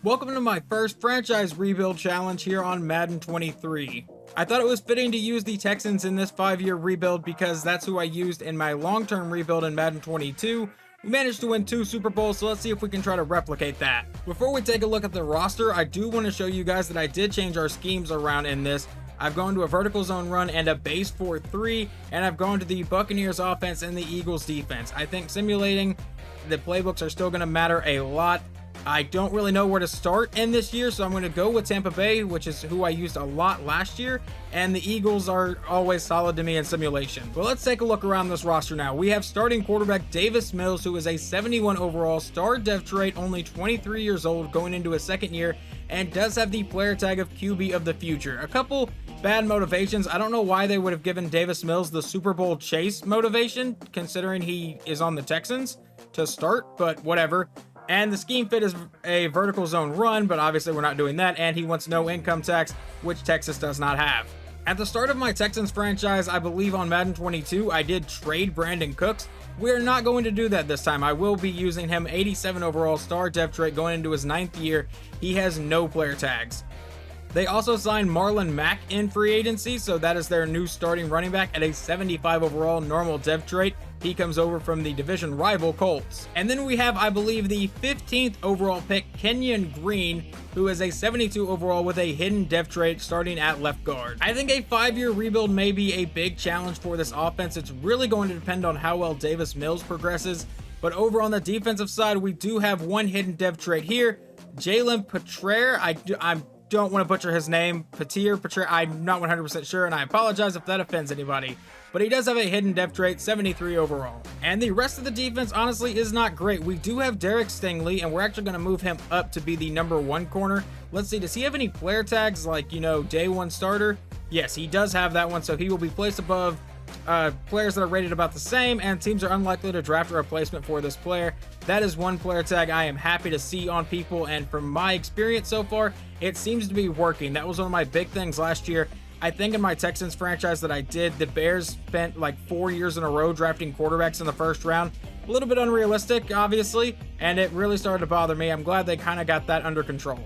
Welcome to my first franchise rebuild challenge here on Madden 23. I thought it was fitting to use the Texans in this 5-year rebuild because that's who I used in my long-term rebuild in Madden 22. We managed to win 2 Super Bowls, so let's see if we can try to replicate that. Before we take a look at the roster, I do want to show you guys that I did change our schemes around in this. I've gone to a vertical zone run and a base 4-3, and I've gone to the Buccaneers offense and the Eagles defense. I think simulating the playbooks are still going to matter a lot. I don't really know where to start in this year, so I'm going to go with Tampa Bay, which is who I used a lot last year, and the Eagles are always solid to me in simulation. But let's take a look around this roster now. We have starting quarterback Davis Mills, who is a 71 overall, star dev trait, only 23 years old, going into his second year, and does have the player tag of QB of the future. A couple bad motivations. I don't know why they would have given Davis Mills the Super Bowl chase motivation, considering he is on the Texans to start, but whatever. And the scheme fit is a vertical zone run, but obviously we're not doing that, and he wants no income tax, which Texas does not have. At the start of my Texans franchise, I believe on Madden 22, I did trade Brandon Cooks. We're not going to do that this time. I will be using him, 87 overall, star dev trait, going into his 9th year. He has no player tags. They also signed Marlon Mack in free agency, so that is their new starting running back at a 75 overall normal dev trait. He comes over from the division rival Colts. And then we have, I believe, the 15th overall pick, Kenyon Green, who is a 72 overall with a hidden dev trait starting at left guard. I think a 5-year rebuild may be a big challenge for this offense. It's really going to depend on how well Davis Mills progresses. But over on the defensive side, we do have one hidden dev trait here. Jalen Petraire, I don't want to butcher his name. Petraire, I'm not 100% sure, and I apologize if that offends anybody. But he does have a hidden dev trait, 73 overall. And the rest of the defense, honestly, is not great. We do have Derek Stingley, and we're actually going to move him up to be the number 1 corner. Let's see, does he have any player tags like, day 1 starter? Yes, he does have that one, so he will be placed above players that are rated about the same, and teams are unlikely to draft a replacement for this player. That is one player tag I am happy to see on people, and from my experience so far, it seems to be working. That was one of my big things last year. I think in my Texans franchise that I did, the Bears spent like 4 years in a row drafting quarterbacks in the first round. A little bit unrealistic, obviously, and it really started to bother me. I'm glad they kind of got that under control.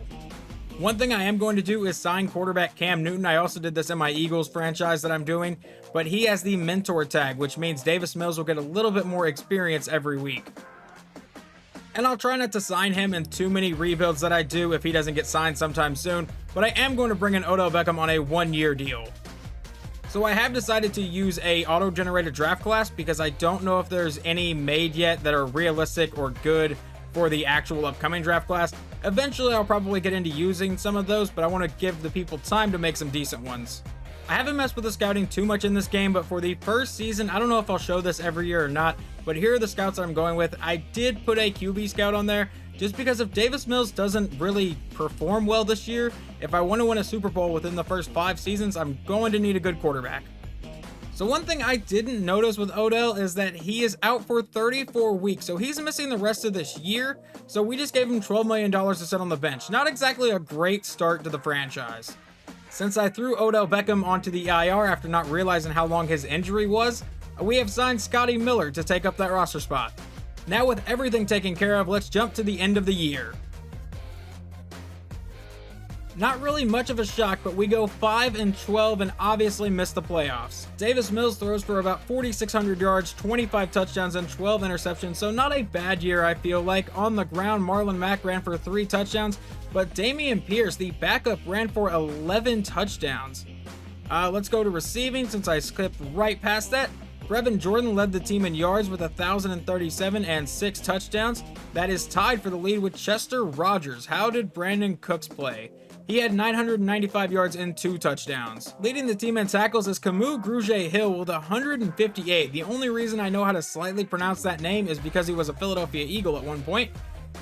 One thing I am going to do is sign quarterback Cam Newton. I also did this in my Eagles franchise that I'm doing, but he has the mentor tag, which means Davis Mills will get a little bit more experience every week. And I'll try not to sign him in too many rebuilds that I do if he doesn't get signed sometime soon, but I am going to bring in Odell Beckham on a 1-year deal. So I have decided to use a auto-generated draft class because I don't know if there's any made yet that are realistic or good for the actual upcoming draft class. Eventually I'll probably get into using some of those, but I want to give the people time to make some decent ones. I haven't messed with the scouting too much in this game, but for the first season, I don't know if I'll show this every year or not, but here are the scouts I'm going with. I did put a QB scout on there just because if Davis Mills doesn't really perform well this year, if I want to win a Super Bowl within the first 5 seasons, I'm going to need a good quarterback. So one thing I didn't notice with Odell is that he is out for 34 weeks, so he's missing the rest of this year, so we just gave him $12 million to sit on the bench. Not exactly a great start to the franchise. Since I threw Odell Beckham onto the IR after not realizing how long his injury was, we have signed Scotty Miller to take up that roster spot. Now with everything taken care of, let's jump to the end of the year. Not really much of a shock, but we go 5-12 and obviously miss the playoffs. Davis Mills throws for about 4,600 yards, 25 touchdowns, and 12 interceptions, so not a bad year I feel like. On the ground, Marlon Mack ran for 3 touchdowns, but Dameon Pierce, the backup, ran for 11 touchdowns. Let's go to receiving since I skipped right past that. Brevin Jordan led the team in yards with 1,037 and 6 touchdowns. That is tied for the lead with Chester Rogers. How did Brandon Cooks play? He had 995 yards and 2 touchdowns. Leading the team in tackles is Camus Grugier-Hill with 158. The only reason I know how to slightly pronounce that name is because he was a Philadelphia Eagle at one point.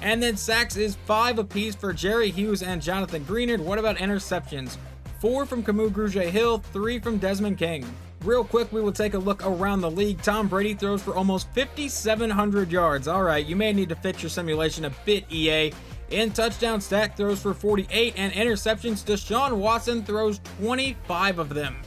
And then sacks is 5 apiece for Jerry Hughes and Jonathan Greenard. What about interceptions? 4 from Camus Grugier-Hill, 3 from Desmond King. Real quick, we will take a look around the league. Tom Brady throws for almost 5,700 yards. All right, you may need to fix your simulation a bit, EA. In touchdown, Stack throws for 48, and interceptions, Deshaun Watson throws 25 of them.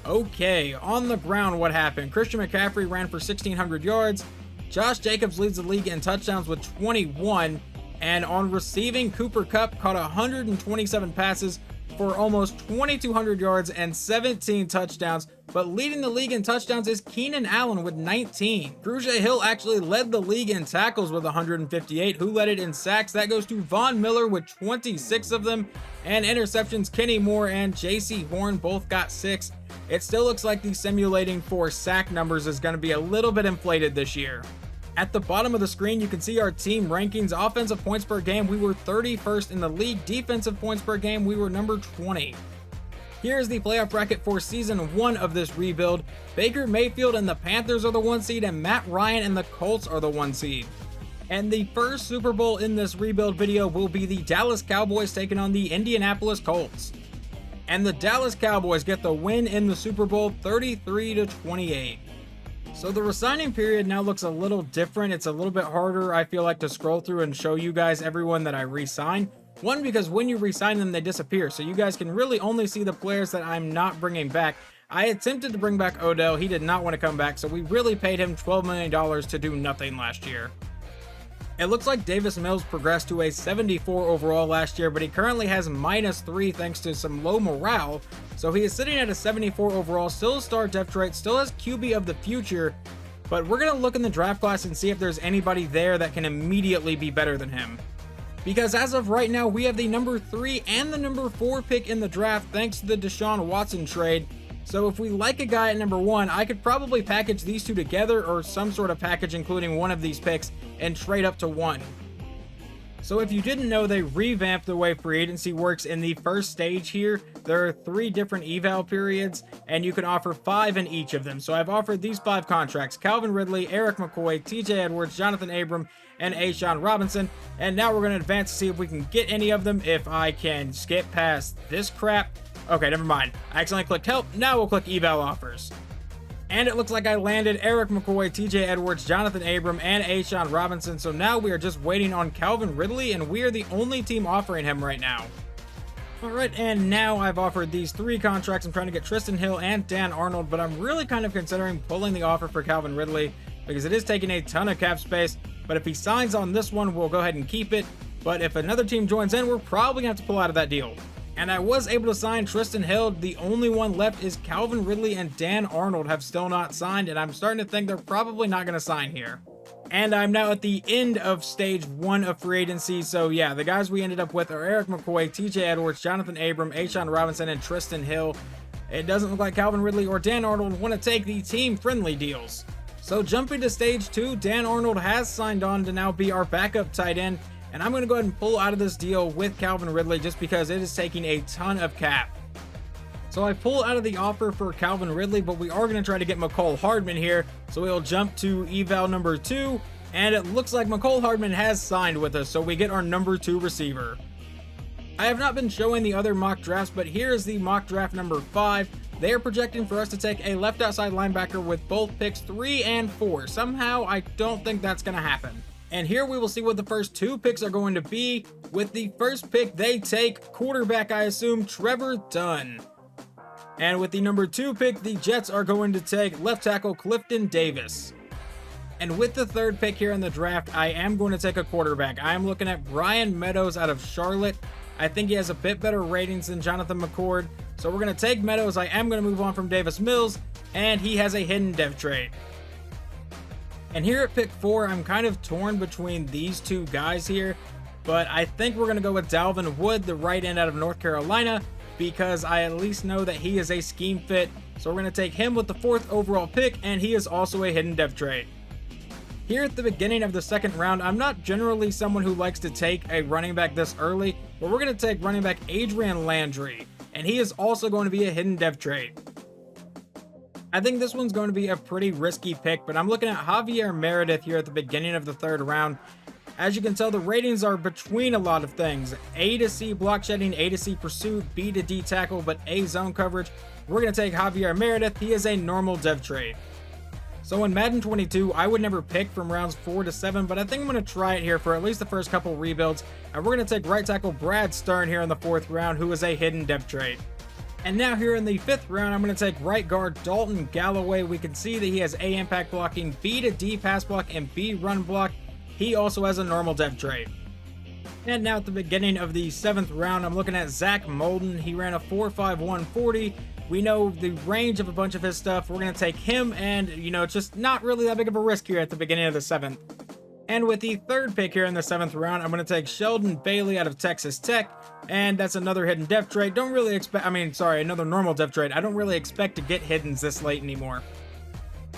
Okay, on the ground, what happened? Christian McCaffrey ran for 1,600 yards. Josh Jacobs leads the league in touchdowns with 21. And on receiving, Cooper Kupp caught 127 passes for almost 2,200 yards and 17 touchdowns, but leading the league in touchdowns is Keenan Allen with 19. Cruz Hill actually led the league in tackles with 158. Who led it in sacks? That goes to Von Miller with 26 of them. And interceptions, Kenny Moore and J.C. Horn both got 6. It still looks like the simulating for sack numbers is going to be a little bit inflated this year. At the bottom of the screen, you can see our team rankings. Offensive points per game, we were 31st in the league. Defensive points per game, we were number 20. Here's the playoff bracket for season 1 of this rebuild. Baker Mayfield and the Panthers are the 1 seed, and Matt Ryan and the Colts are the 1 seed. And the first Super Bowl in this rebuild video will be the Dallas Cowboys taking on the Indianapolis Colts. And the Dallas Cowboys get the win in the Super Bowl 33-28. So the resigning period now looks a little different. It's a little bit harder, I feel like, to scroll through and show you guys everyone that I re-sign. One, because when you re-sign them, they disappear, so you guys can really only see the players that I'm not bringing back. I attempted to bring back Odell. He did not want to come back, so we really paid him $12 million to do nothing last year. It looks like Davis Mills progressed to a 74 overall last year, but he currently has -3 thanks to some low morale. So he is sitting at a 74 overall, still a star depth rate, still has QB of the future, but we're going to look in the draft class and see if there's anybody there that can immediately be better than him. Because as of right now, we have the number 3 and the number 4 pick in the draft thanks to the Deshaun Watson trade. So if we like a guy at number 1, I could probably package these two together or some sort of package including one of these picks and trade up to 1. So if you didn't know, they revamped the way free agency works in the first stage here. There are 3 different eval periods and you can offer 5 in each of them. So I've offered these 5 contracts: Calvin Ridley, Eric McCoy, TJ Edwards, Jonathan Abram, and A'Shawn Robinson. And now we're going to advance to see if we can get any of them. If I can skip past this crap. Okay, never mind. I accidentally clicked help. Now we'll click eval offers. And it looks like I landed Eric McCoy, TJ Edwards, Jonathan Abram, and A'Shawn Robinson. So now we are just waiting on Calvin Ridley, and we are the only team offering him right now. Alright, and now I've offered these 3 contracts. I'm trying to get Tristan Hill and Dan Arnold, but I'm really kind of considering pulling the offer for Calvin Ridley because it is taking a ton of cap space. But if he signs on this one, we'll go ahead and keep it. But if another team joins in, we're probably going to have to pull out of that deal. And I was able to sign Tristan Hill. The only one left is Calvin Ridley, and Dan Arnold have still not signed, and I'm starting to think they're probably not going to sign here. And I'm now at the end of stage 1 of free agency. So yeah, the guys we ended up with are Eric McCoy, TJ Edwards, Jonathan Abram, A'Shawn Robinson, and Tristan Hill. It doesn't look like Calvin Ridley or Dan Arnold want to take the team-friendly deals. So jumping to stage 2, Dan Arnold has signed on to now be our backup tight end. And I'm going to go ahead and pull out of this deal with Calvin Ridley just because it is taking a ton of cap. So I pull out of the offer for Calvin Ridley, but we are going to try to get McCole Hardman here. So we'll jump to eval number 2, and it looks like McCole Hardman has signed with us, so we get our number 2 receiver. I have not been showing the other mock drafts, but here is the mock draft number 5. They are projecting for us to take a left outside linebacker with both picks 3 and 4. Somehow, I don't think that's going to happen. And here we will see what the first 2 picks are going to be. With the first pick, they take quarterback, I assume, Trevor Dunn. And with the number 2 pick, the Jets are going to take left tackle Clifton Davis. And with the 3rd pick here in the draft, I am going to take a quarterback. I am looking at Brian Meadows out of Charlotte. I think he has a bit better ratings than Jonathan McCord. So we're going to take Meadows. I am going to move on from Davis Mills, and he has a hidden dev trait. And here at pick 4, I'm kind of torn between these 2 guys here, but I think we're going to go with Dalvin Wood, the right end out of North Carolina, because I at least know that he is a scheme fit. So we're going to take him with the 4th overall pick, and he is also a hidden dev trait. Here at the beginning of the 2nd round, I'm not generally someone who likes to take a running back this early, but we're going to take running back Adrian Landry, and he is also going to be a hidden dev trait. I think this one's going to be a pretty risky pick, but I'm looking at Javier Meredith here at the beginning of the 3rd round. As you can tell, the ratings are between a lot of things. A to C block shedding, A to C pursuit, B to D tackle, but A zone coverage. We're going to take Javier Meredith. He is a normal dev trait. So in Madden 22, I would never pick from rounds 4 to 7, but I think I'm going to try it here for at least the first couple rebuilds. And we're going to take right tackle Brad Stern here in the 4th round, who is a hidden dev trait. And now here in the 5th round, I'm going to take right guard Dalton Galloway. We can see that he has A impact blocking, B to D pass block, and B run block. He also has a normal dev trait. And now at the beginning of the 7th round, I'm looking at Zach Molden. He ran a 4.51 40. We know the range of a bunch of his stuff. We're going to take him, and, it's just not really that big of a risk here at the beginning of the 7th. And with the 3rd pick here in the 7th round, I'm going to take Sheldon Bailey out of Texas Tech, and that's another hidden depth trade. Another normal depth trade. I don't really expect to get hiddens this late anymore.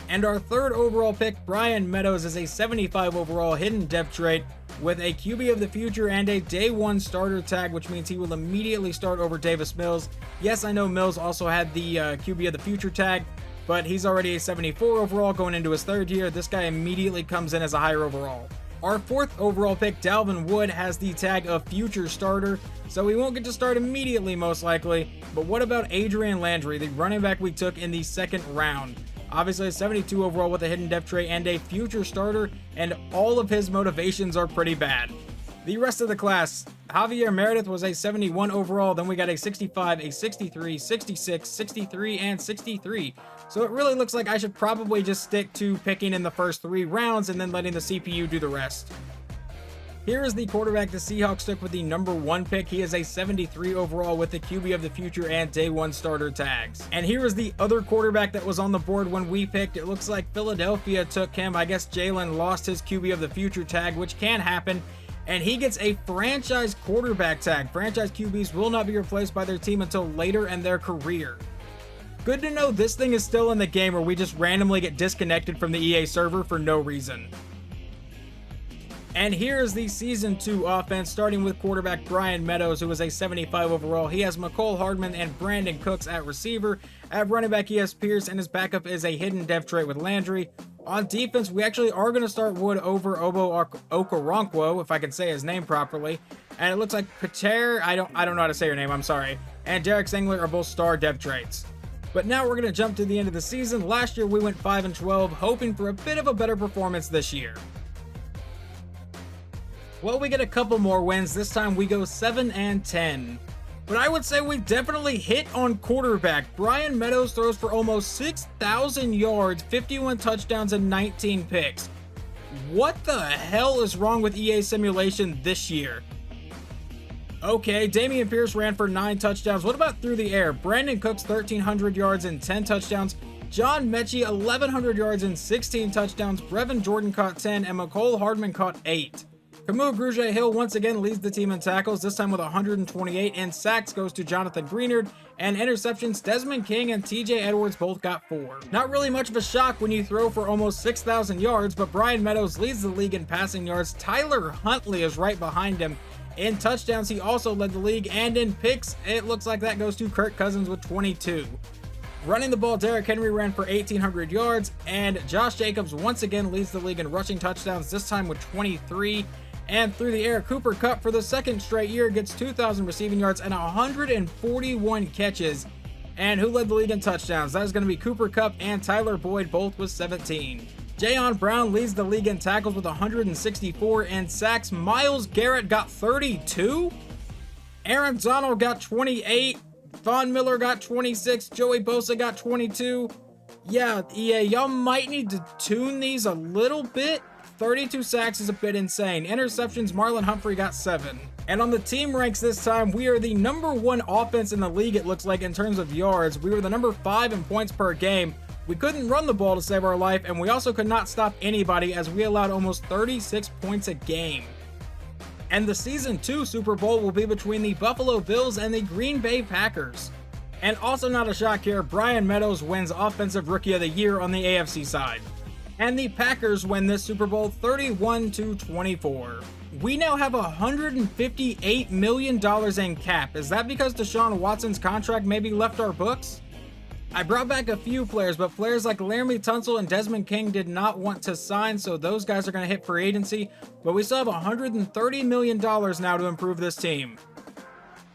And our 3rd overall pick, Brian Meadows, is a 75 overall hidden depth trade with a QB of the future and a day 1 starter tag, which means he will immediately start over Davis Mills. Yes, I know Mills also had the QB of the future tag, but he's already a 74 overall going into his 3rd year. This guy immediately comes in as a higher overall. Our 4th overall pick, Dalvin Wood, has the tag of future starter, so he won't get to start immediately most likely. But what about Adrian Landry, the running back we took in the 2nd round? Obviously a 72 overall with a hidden depth trait and a future starter, and all of his motivations are pretty bad. The rest of the class, Javier Meredith was a 71 overall, then we got a 65, a 63, 66, 63, and 63. So it really looks like I should probably just stick to picking in the first 3 rounds and then letting the CPU do the rest. Here is the quarterback the Seahawks took with the number 1 pick. He is a 73 overall with the QB of the future and day 1 starter tags. And here is the other quarterback that was on the board when we picked. It looks like Philadelphia took him. I guess Jalen lost his QB of the future tag, which can happen. And he gets a franchise quarterback tag. Franchise QBs will not be replaced by their team until later in their career. Good to know this thing is still in the game, or we just randomly get disconnected from the EA server for no reason. And here's the Season 2 offense, starting with quarterback Brian Meadows, who was a 75 overall. He has McCole Hardman and Brandon Cooks at receiver. At running back, he has Pierce, and his backup is a hidden depth trait with Landry. On defense, we actually are going to start Wood over Obo Okoronkwo, if I can say his name properly. And it looks like Pater, I don't know how to say your name, I'm sorry. And Derek Singler are both star depth traits. But now we're going to jump to the end of the season. Last year we went 5-12, hoping for a bit of a better performance this year. Well, we get a couple more wins. This time we go 7-10. But I would say we definitely hit on quarterback. Brian Meadows throws for almost 6,000 yards, 51 touchdowns, and 19 picks. What the hell is wrong with EA Simulation this year? Okay, Dameon Pierce ran for 9 touchdowns. What about through the air? Brandon Cooks, 1,300 yards and 10 touchdowns. John Mechie, 1,100 yards and 16 touchdowns. Brevin Jordan caught 10, and McCole Hardman caught 8. Camus Grugier-Hill once again leads the team in tackles, this time with 128, and sacks goes to Jonathan Greenard, and interceptions, Desmond King and TJ Edwards both got 4. Not really much of a shock when you throw for almost 6,000 yards, but Brian Meadows leads the league in passing yards. Tyler Huntley is right behind him. In touchdowns, he also led the league, and in picks, it looks like that goes to Kirk Cousins with 22. Running the ball, Derrick Henry ran for 1,800 yards, and Josh Jacobs once again leads the league in rushing touchdowns, this time with 23. And through the air, Cooper Kupp for the 2nd straight year gets 2,000 receiving yards and 141 catches. And who led the league in touchdowns? That is going to be Cooper Kupp and Tyler Boyd, both with 17. Jayon Brown leads the league in tackles with 164 and sacks. Myles Garrett got 32. Aaron Donald got 28. Von Miller got 26. Joey Bosa got 22. Yeah, EA, y'all might need to tune these a little bit. 32 sacks is a bit insane. Interceptions, Marlon Humphrey got 7. And on the team ranks this time, we are the number 1 offense in the league, it looks like, in terms of yards. We were the number 5 in points per game. We couldn't run the ball to save our life, and we also could not stop anybody as we allowed almost 36 points a game. And the Season 2 Super Bowl will be between the Buffalo Bills and the Green Bay Packers. And also not a shock here, Brian Meadows wins Offensive Rookie of the Year on the AFC side. And the Packers win this Super Bowl 31-24. We now have $158 million in cap. Is that because Deshaun Watson's contract maybe left our books? I brought back a few players, but players like Laramie Tunsil and Desmond King did not want to sign, so those guys are going to hit free agency, but we still have $130 million now to improve this team.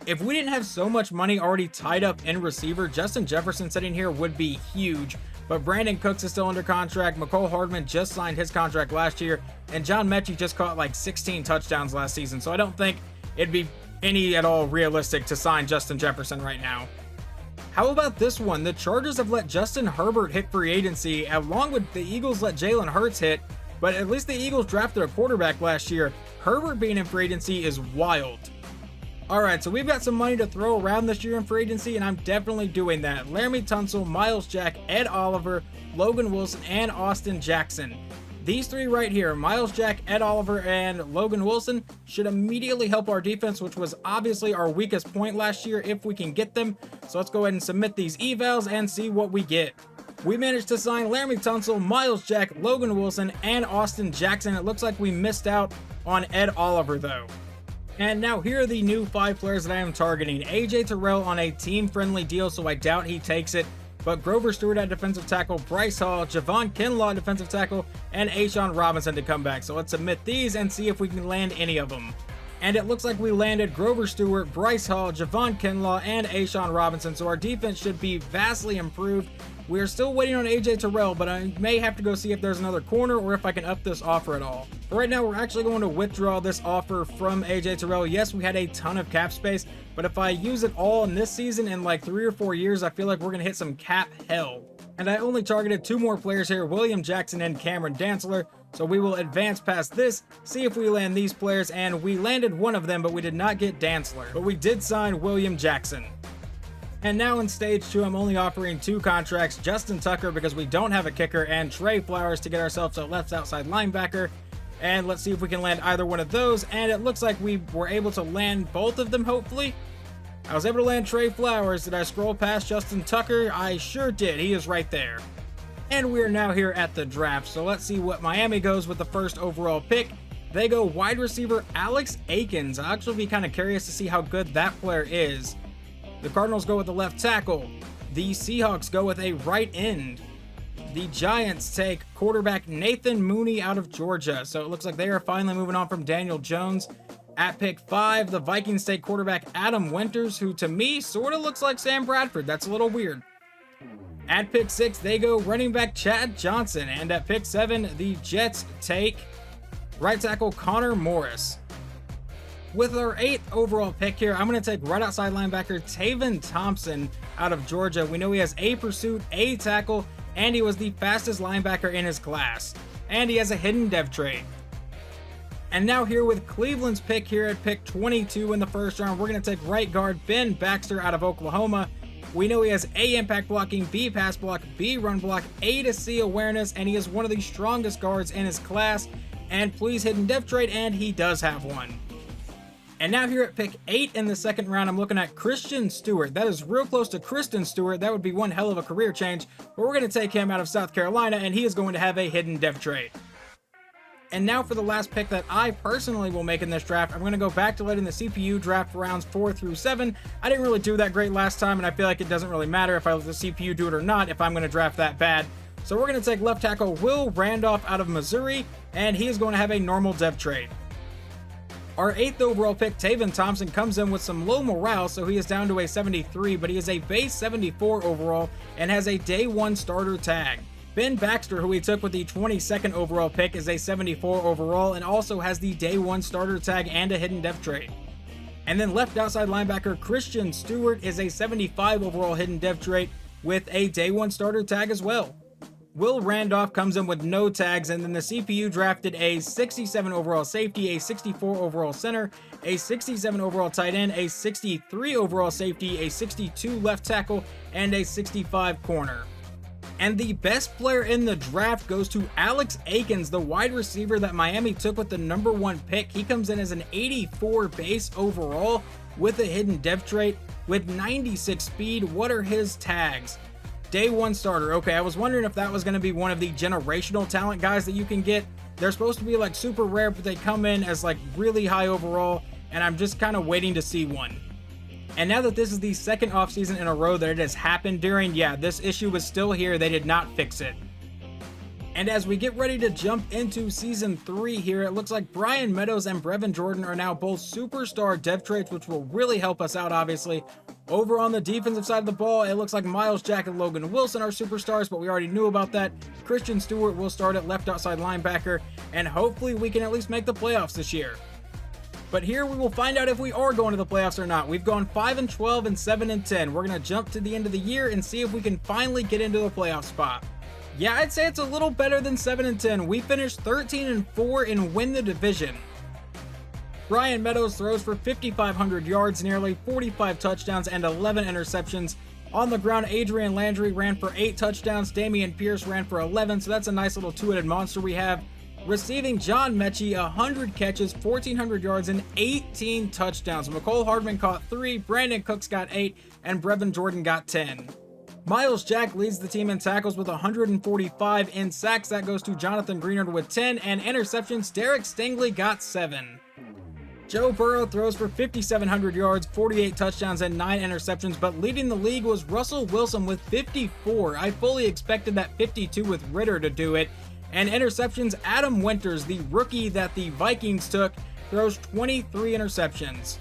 If we didn't have so much money already tied up in receiver, Justin Jefferson sitting here would be huge. But Brandon Cooks is still under contract. McCole Hardman just signed his contract last year. And John Mechie just caught like 16 touchdowns last season. So I don't think it'd be any at all realistic to sign Justin Jefferson right now. How about this one? The Chargers have let Justin Herbert hit free agency, along with the Eagles let Jalen Hurts hit. But at least the Eagles drafted a quarterback last year. Herbert being in free agency is wild. Alright, so we've got some money to throw around this year in free agency, and I'm definitely doing that. Laramie Tunsil, Miles Jack, Ed Oliver, Logan Wilson, and Austin Jackson. These three right here, Miles Jack, Ed Oliver, and Logan Wilson, should immediately help our defense, which was obviously our weakest point last year if we can get them. So let's go ahead and submit these evals and see what we get. We managed to sign Laramie Tunsil, Miles Jack, Logan Wilson, and Austin Jackson. It looks like we missed out on Ed Oliver though. And now here are the new 5 players that I am targeting. AJ Terrell on a team-friendly deal, so I doubt he takes it. But Grover Stewart at defensive tackle, Bryce Hall, Javon Kinlaw at defensive tackle, and A'Shawn Robinson to come back. So let's submit these and see if we can land any of them. And it looks like we landed Grover Stewart, Bryce Hall, Javon Kinlaw, and A'Shawn Robinson. So our defense should be vastly improved. We are still waiting on AJ Terrell, but I may have to go see if there's another corner or if I can up this offer at all. But right now, we're actually going to withdraw this offer from AJ Terrell. Yes, we had a ton of cap space, but if I use it all in this season in like 3 or 4 years, I feel like we're going to hit some cap hell. And I only targeted 2 more players here, William Jackson and Cameron Dantzler. So we will advance past this, see if we land these players, and we landed one of them, but we did not get Dantzler. But we did sign William Jackson. And now in stage 2, I'm only offering 2 contracts, Justin Tucker because we don't have a kicker, and Trey Flowers to get ourselves a left outside linebacker. And let's see if we can land either one of those, and it looks like we were able to land both of them, hopefully. I was able to land Trey Flowers. Did I scroll past Justin Tucker? I sure did. He is right there. And we are now here at the draft, so let's see what Miami goes with the first overall pick. They go wide receiver Alex Akins. I'll actually be kind of curious to see how good that player is. The Cardinals go with the left tackle. The Seahawks go with a right end. The Giants take quarterback Nathan Mooney out of Georgia. So it looks like they are finally moving on from Daniel Jones. At pick 5, the Vikings take quarterback Adam Winters, who to me sort of looks like Sam Bradford. That's a little weird. At pick 6, they go running back Chad Johnson. And at pick 7, the Jets take right tackle Connor Morris. With our 8th overall pick here, I'm going to take right outside linebacker Taven Thompson out of Georgia. We know he has a pursuit, a tackle, and he was the fastest linebacker in his class. And he has a hidden dev trait. And now here with Cleveland's pick here at pick 22 in the first round, we're going to take right guard Ben Baxter out of Oklahoma. We know he has A, impact blocking, B, pass block, B, run block, A to C awareness, and he is one of the strongest guards in his class. And please hidden dev trait, and he does have one. And now here at pick 8 in the second round, I'm looking at Christian Stewart. That is real close to Kristen Stewart. That would be one hell of a career change, but we're going to take him out of South Carolina, and he is going to have a hidden dev trait. And now for the last pick that I personally will make in this draft, I'm going to go back to letting the CPU draft rounds 4 through 7. I didn't really do that great last time, and I feel like it doesn't really matter if I let the CPU do it or not if I'm going to draft that bad. So we're going to take left tackle Will Randolph out of Missouri, and he is going to have a normal dev trait. Our 8th overall pick, Taven Thompson, comes in with some low morale, so he is down to a 73, but he is a base 74 overall and has a day 1 starter tag. Ben Baxter, who we took with the 22nd overall pick, is a 74 overall and also has the day 1 starter tag and a hidden dev trait. And then left outside linebacker Christian Stewart is a 75 overall hidden dev trait with a day 1 starter tag as well. Will Randolph comes in with no tags, and then the CPU drafted a 67 overall safety, a 64 overall center, a 67 overall tight end, a 63 overall safety, a 62 left tackle, and a 65 corner. And the best player in the draft goes to Alex Akins, the wide receiver that Miami took with the number 1 pick. He comes in as an 84 base overall with a hidden dev trait with 96 speed. What are his tags? Day 1 starter. Okay, I was wondering if that was going to be one of the generational talent guys that you can get. They're supposed to be like super rare, but they come in as like really high overall, and I'm just kind of waiting to see one. And now that this is the second offseason in a row that it has happened during, yeah, this issue was still here. They did not fix it. And as we get ready to jump into season 3 here, it looks like Brian Meadows and Brevin Jordan are now both superstar dev traits, which will really help us out, obviously. Over on the defensive side of the ball, it looks like Miles Jack and Logan Wilson are superstars, but we already knew about that. Christian Stewart will start at left outside linebacker, and hopefully we can at least make the playoffs this year. But here we will find out if we are going to the playoffs or not. We've gone 5-12 and 7-10. We're going to jump to the end of the year and see if we can finally get into the playoff spot. Yeah, I'd say it's a little better than 7-10. We finished 13-4 and win the division. Brian Meadows throws for 5,500 yards, nearly 45 touchdowns, and 11 interceptions. On the ground, Adrian Landry ran for 8 touchdowns, Damian Pierce ran for 11, so that's a nice little two-headed monster we have. Receiving, John Mechie, 100 catches, 1,400 yards, and 18 touchdowns. McCole Hardman caught 3, Brandon Cooks got 8, and Brevin Jordan got 10. Miles Jack leads the team in tackles with 145. In sacks, that goes to Jonathan Greenard with 10, and interceptions, Derek Stingley got 7. Joe Burrow throws for 5,700 yards, 48 touchdowns, and 9 interceptions, but leading the league was Russell Wilson with 54. I fully expected that 52 with Ritter to do it. And interceptions, Adam Winters, the rookie that the Vikings took, throws 23 interceptions.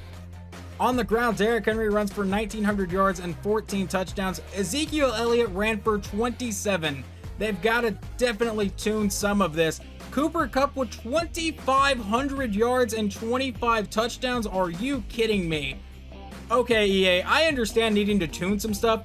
On the ground, Derrick Henry runs for 1,900 yards and 14 touchdowns. Ezekiel Elliott ran for 27. They've got to definitely tune some of this. Cooper Kupp with 2,500 yards and 25 touchdowns. Are you kidding me? Okay, EA, I understand needing to tune some stuff.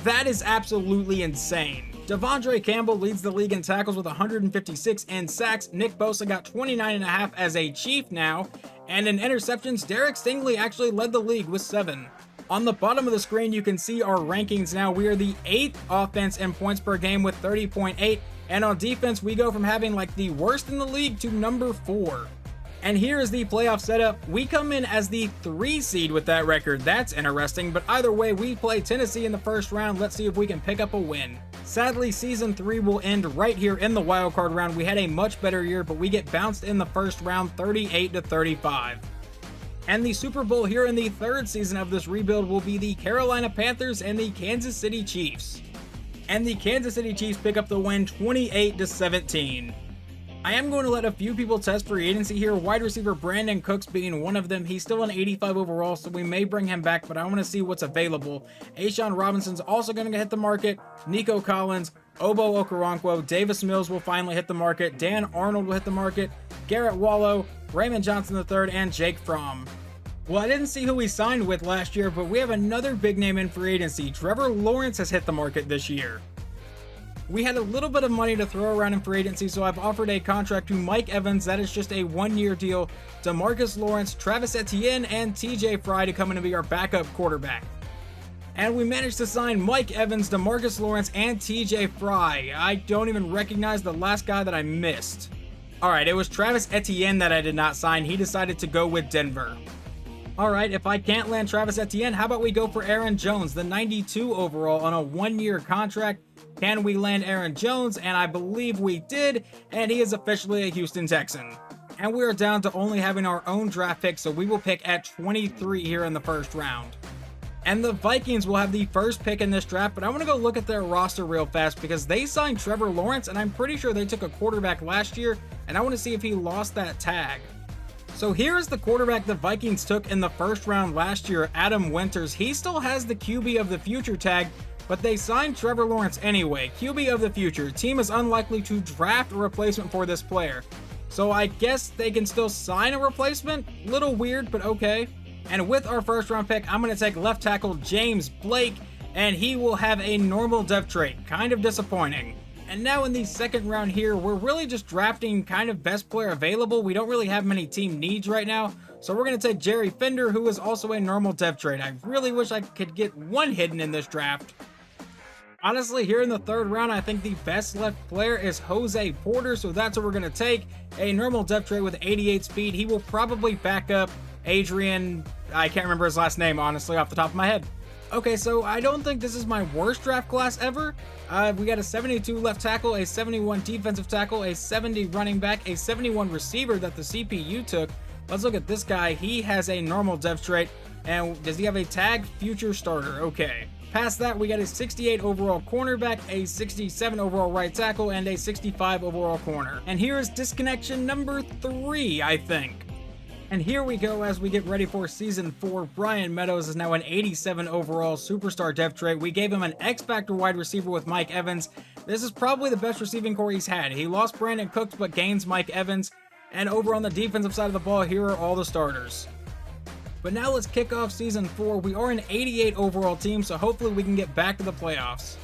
That is absolutely insane. Devondre Campbell leads the league in tackles with 156 and sacks. Nick Bosa got 29.5 as a Chief now. And in interceptions, Derek Stingley actually led the league with 7. On the bottom of the screen, you can see our rankings now. We are the 8th offense in points per game with 30.8. And on defense, we go from having like the worst in the league to number 4. And here is the playoff setup. We come in as the 3 seed with that record. That's interesting, but either way, we play Tennessee in the first round. Let's see if we can pick up a win. Sadly, season 3 will end right here in the wildcard round. We had a much better year, but we get bounced in the first round 38-35. And the Super Bowl here in the 3rd season of this rebuild will be the Carolina Panthers and the Kansas City Chiefs. And the Kansas City Chiefs pick up the win 28-17. I am going to let a few people test free agency here. Wide receiver Brandon Cooks being one of them. He's still an 85 overall, so we may bring him back, but I want to see what's available. A'Shawn Robinson's also going to hit the market. Nico Collins, Obo Okoronkwo, Davis Mills will finally hit the market. Dan Arnold will hit the market. Garrett Wallow, Raymond Johnson III, and Jake Fromm. Well, I didn't see who we signed with last year, but we have another big name in free agency. Trevor Lawrence has hit the market this year. We had a little bit of money to throw around in free agency, so I've offered a contract to Mike Evans. That is just a 1-year deal. DeMarcus Lawrence, Travis Etienne, and TJ Fry to come in and be our backup quarterback. And we managed to sign Mike Evans, DeMarcus Lawrence, and TJ Fry. I don't even recognize the last guy that I missed. Alright, it was Travis Etienne that I did not sign. He decided to go with Denver. Alright, if I can't land Travis Etienne, how about we go for Aaron Jones, the 92 overall on a 1-year contract. Can we land Aaron Jones? And I believe we did, and he is officially a Houston Texan. And we are down to only having our own draft pick, so we will pick at 23 here in the first round. And the Vikings will have the first pick in this draft, but I want to go look at their roster real fast because they signed Trevor Lawrence, and I'm pretty sure they took a quarterback last year, and I want to see if he lost that tag. So here is the quarterback the Vikings took in the first round last year, Adam Winters. He still has the QB of the future tag, but they signed Trevor Lawrence anyway. QB of the future. Team is unlikely to draft a replacement for this player. So I guess they can still sign a replacement? Little weird, but okay. And with our first round pick, I'm going to take left tackle James Blake, and he will have a normal depth trait. Kind of disappointing. And now in the second round here, we're really just drafting kind of best player available. We don't really have many team needs right now. So we're going to take Jerry Fender, who is also a normal depth trait. I really wish I could get one hidden in this draft. Honestly, here in the third round, I think the best left player is Jose Porter, so that's what we're going to take. A normal depth trait with 88 speed. He will probably back up Adrian, I can't remember his last name, honestly, off the top of my head. Okay, so I don't think this is my worst draft class ever. We got a 72 left tackle, a 71 defensive tackle, a 70 running back, a 71 receiver that the CPU took. Let's look at this guy. He has a normal depth trait, and does he have a tag? Future starter. Okay. Past that, we got a 68 overall cornerback, a 67 overall right tackle, and a 65 overall corner. And here is disconnection number 3, I think. And here we go as we get ready for Season 4. Brian Meadows is now an 87 overall superstar depth trait. We gave him an X-Factor wide receiver with Mike Evans. This is probably the best receiving core he's had. He lost Brandon Cooks but gains Mike Evans. And over on the defensive side of the ball, here are all the starters. But now let's kick off Season 4. We are an 88 overall team, so hopefully we can get back to the playoffs.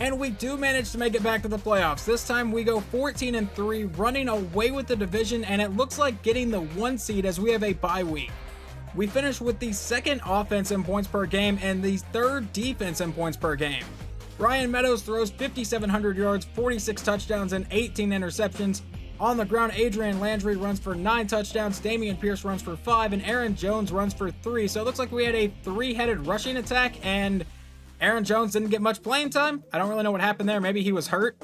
And we do manage to make it back to the playoffs. This time we go 14-3, running away with the division, and it looks like getting the 1 seed as we have a bye week. We finish with the 2nd offense in points per game and the 3rd defense in points per game. Ryan Meadows throws 5,700 yards, 46 touchdowns, and 18 interceptions. On the ground, Adrian Landry runs for 9 touchdowns, Dameon Pierce runs for 5, and Aaron Jones runs for 3. So it looks like we had a 3-headed rushing attack, and Aaron Jones didn't get much playing time. I don't really know what happened there. Maybe he was hurt.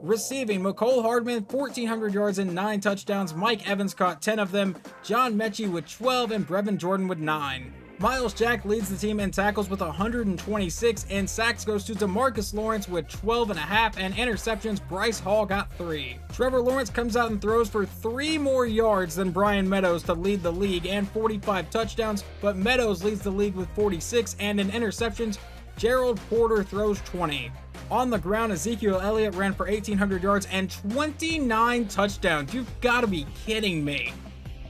Receiving, Mecole Hardman, 1,400 yards and 9 touchdowns. Mike Evans caught 10 of them. John Mechie with 12, and Brevin Jordan with 9. Miles Jack leads the team in tackles with 126, and sacks goes to DeMarcus Lawrence with 12.5, and interceptions, Bryce Hall got 3. Trevor Lawrence comes out and throws for 3 more yards than Brian Meadows to lead the league and 45 touchdowns, but Meadows leads the league with 46, and in interceptions, Gerald Porter throws 20. On the ground, Ezekiel Elliott ran for 1,800 yards and 29 touchdowns. You've got to be kidding me.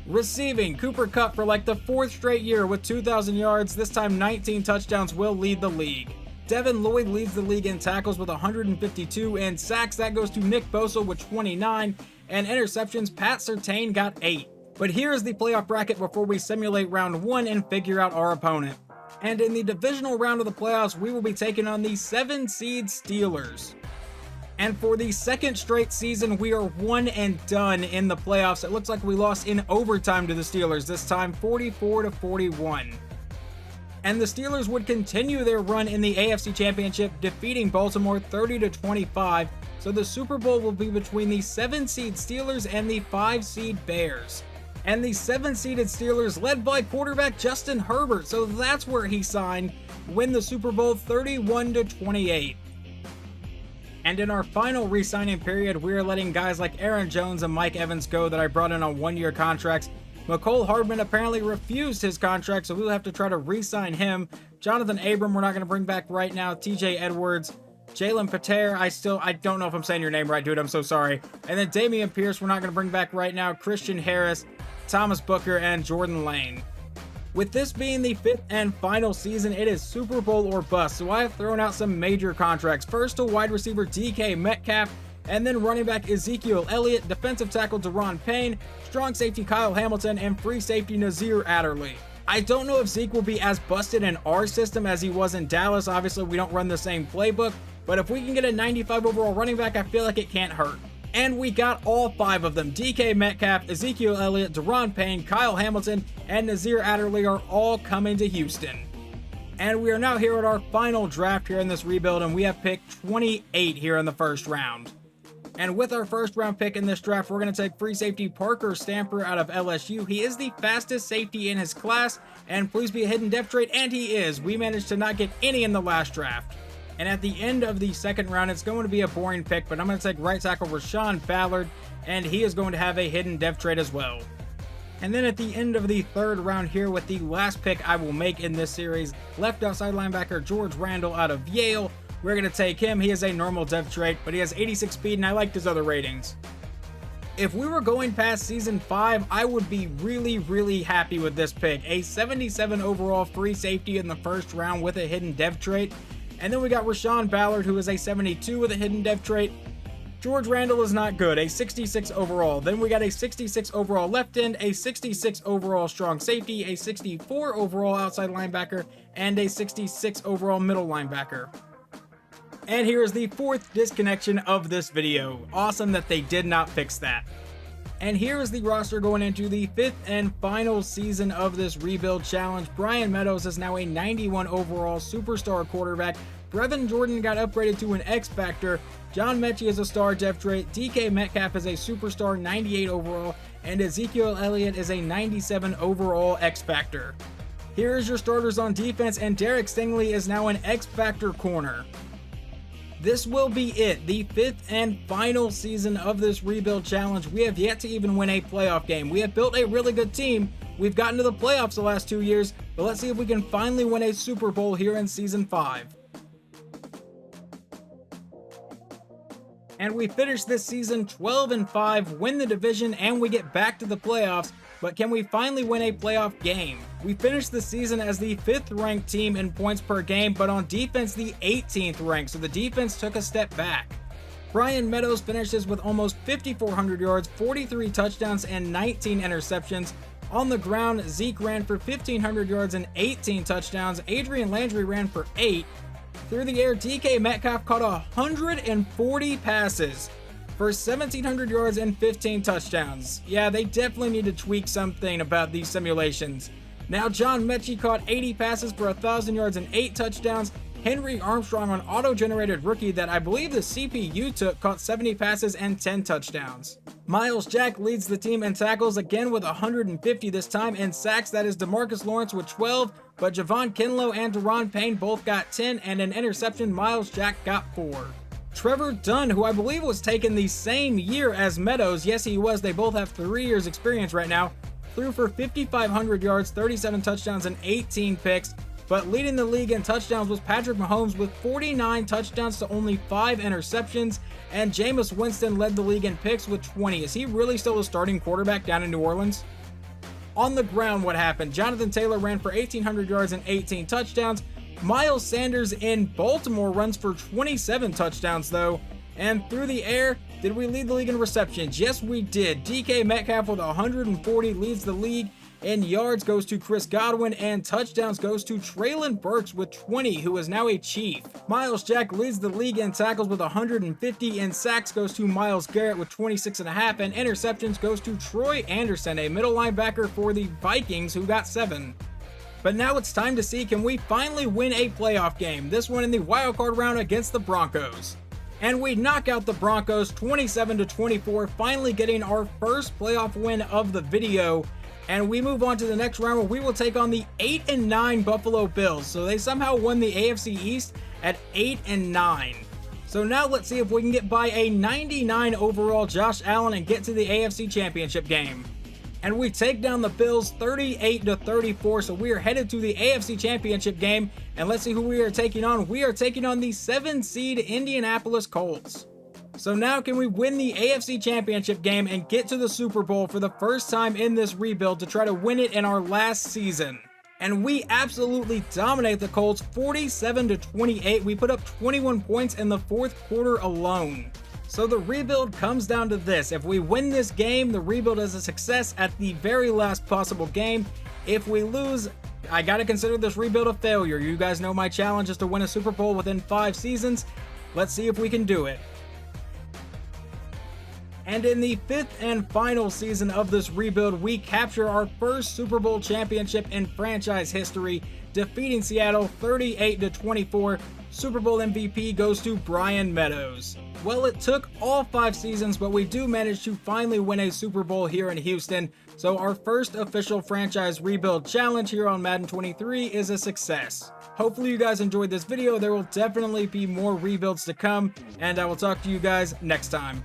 Receiving, Cooper Kupp for like the 4th straight year with 2,000 yards, this time 19 touchdowns, will lead the league. Devin Lloyd leads the league in tackles with 152, and sacks, that goes to Nick Bosa with 29, and interceptions, Pat Surtain got 8. But here is the playoff bracket before we simulate round 1 and figure out our opponent. And in the divisional round of the playoffs, we will be taking on the 7-seed Steelers. And for the 2nd straight season, we are 1 and done in the playoffs. It looks like we lost in overtime to the Steelers, this time 44-41. And the Steelers would continue their run in the AFC Championship, defeating Baltimore 30-25. So the Super Bowl will be between the 7-seed Steelers and the 5-seed Bears. And the 7-seeded Steelers, led by quarterback Justin Herbert, so that's where he signed, win the Super Bowl 31-28. And in our final re-signing period, we are letting guys like Aaron Jones and Mike Evans go that I brought in on 1-year contracts. Mecole Hardman apparently refused his contract, so we'll have to try to re-sign him. Jonathan Abram, we're not going to bring back right now. TJ Edwards, Jalen Pater, I don't know if I'm saying your name right, dude, I'm so sorry. And then Dameon Pierce, we're not going to bring back right now. Christian Harris, Thomas Booker, and Jordan Lane. With this being the 5th and final season, it is Super Bowl or bust, so I have thrown out some major contracts. First to wide receiver DK Metcalf, and then running back Ezekiel Elliott, defensive tackle Daron Payne, strong safety Kyle Hamilton, and free safety Nazir Adderley. I don't know if Zeke will be as busted in our system as he was in Dallas. Obviously, we don't run the same playbook, but if we can get a 95 overall running back, I feel like it can't hurt. And we got all 5 of them. DK Metcalf, Ezekiel Elliott, Daron Payne, Kyle Hamilton, and Nazir Adderley are all coming to Houston. And we are now here at our final draft here in this rebuild, and we have picked 28 here in the first round. And with our first round pick in this draft, we're going to take free safety Parker Stamper out of LSU. He is the fastest safety in his class, and please be a hidden depth trait, and he is. We managed to not get any in the last draft. And at the end of the second round, it's going to be a boring pick, but I'm going to take right tackle Rashawn Ballard, and he is going to have a hidden depth trait as well. And then at the end of the third round here, with the last pick I will make in this series, left outside linebacker George Randall out of Yale. We're going to take him. He is a normal depth trait, but he has 86 speed, and I liked his other ratings. If we were going past season 5, I would be really happy with this pick. A 77 overall free safety in the first round with a hidden depth trait. And then we got Rashawn Ballard, who is a 72 with a hidden depth trait. George Randall is not good, a 66 overall. Then we got a 66 overall left end, a 66 overall strong safety, a 64 overall outside linebacker, and a 66 overall middle linebacker. And here is the 4th disconnection of this video. Awesome that they did not fix that. And here is the roster going into the 5th and final season of this rebuild challenge. Brian Meadows is now a 91 overall superstar quarterback. Brevin Jordan got upgraded to an X Factor. John Mechie is a star depth trait. DK Metcalf is a superstar 98 overall. And Ezekiel Elliott is a 97 overall X Factor. Here is your starters on defense, and Derek Stingley is now an X Factor corner. This will be it, the 5th and final season of this rebuild challenge. We have yet to even win a playoff game. We have built a really good team. We've gotten to the playoffs the last 2 years, but let's see if we can finally win a Super Bowl here in season 5. And we finish this season 12-5, win the division, and we get back to the playoffs. But can we finally win a playoff game? We finished the season as the 5th ranked team in points per game, but on defense the 18th ranked, so the defense took a step back. Brian Meadows finishes with almost 5,400 yards, 43 touchdowns, and 19 interceptions. On the ground, Zeke ran for 1,500 yards and 18 touchdowns. Adrian Landry ran for 8. Through the air, DK Metcalf caught 140 passes for 1,700 yards and 15 touchdowns. Yeah, they definitely need to tweak something about these simulations. Now, John Mechie caught 80 passes for 1,000 yards and 8 touchdowns. Henry Armstrong, an auto-generated rookie that I believe the CPU took, caught 70 passes and 10 touchdowns. Miles Jack leads the team in tackles again with 150 this time. In sacks, that is DeMarcus Lawrence with 12, but Javon Kinlaw and Deron Payne both got 10, and an interception, Miles Jack got 4. Trevor Dunn, who I believe was taken the same year as Meadows, yes he was, they both have 3 years experience right now, threw for 5,500 yards, 37 touchdowns, and 18 picks. But leading the league in touchdowns was Patrick Mahomes with 49 touchdowns to only 5 interceptions, and Jameis Winston led the league in picks with 20. Is he really still a starting quarterback down in New Orleans? On the ground, what happened? Jonathan Taylor ran for 1,800 yards and 18 touchdowns. Miles Sanders in Baltimore runs for 27 touchdowns though. And through the air, did we lead the league in receptions? Yes, we did. DK Metcalf with 140 leads the league. In yards goes to Chris Godwin, and touchdowns goes to Treylon Burks with 20, who is now a Chief. Miles Jack leads the league in tackles with 150, and sacks goes to Myles Garrett with 26.5, and interceptions goes to Troy Anderson, a middle linebacker for the Vikings, who got 7. But now it's time to see, can we finally win a playoff game? This one in the wildcard round against the Broncos. And we knock out the Broncos 27-24, finally getting our first playoff win of the video. And we move on to the next round where we will take on the 8-9 Buffalo Bills. So they somehow won the AFC East at 8-9. So now let's see if we can get by a 99 overall Josh Allen and get to the AFC Championship game. And we take down the Bills 38-34. So we are headed to the AFC Championship game. And let's see who we are taking on. We are taking on the 7-seed Indianapolis Colts. So now can we win the AFC Championship game and get to the Super Bowl for the first time in this rebuild to try to win it in our last season? And we absolutely dominate the Colts 47-28. We put up 21 points in the 4th quarter alone. So the rebuild comes down to this. If we win this game, the rebuild is a success at the very last possible game. If we lose, I gotta consider this rebuild a failure. You guys know my challenge is to win a Super Bowl within 5 seasons. Let's see if we can do it. And in the 5th and final season of this rebuild, we capture our first Super Bowl championship in franchise history, defeating Seattle 38-24. Super Bowl MVP goes to Brian Meadows. Well, it took all 5 seasons, but we do manage to finally win a Super Bowl here in Houston. So our first official franchise rebuild challenge here on Madden 23 is a success. Hopefully you guys enjoyed this video. There will definitely be more rebuilds to come, and I will talk to you guys next time.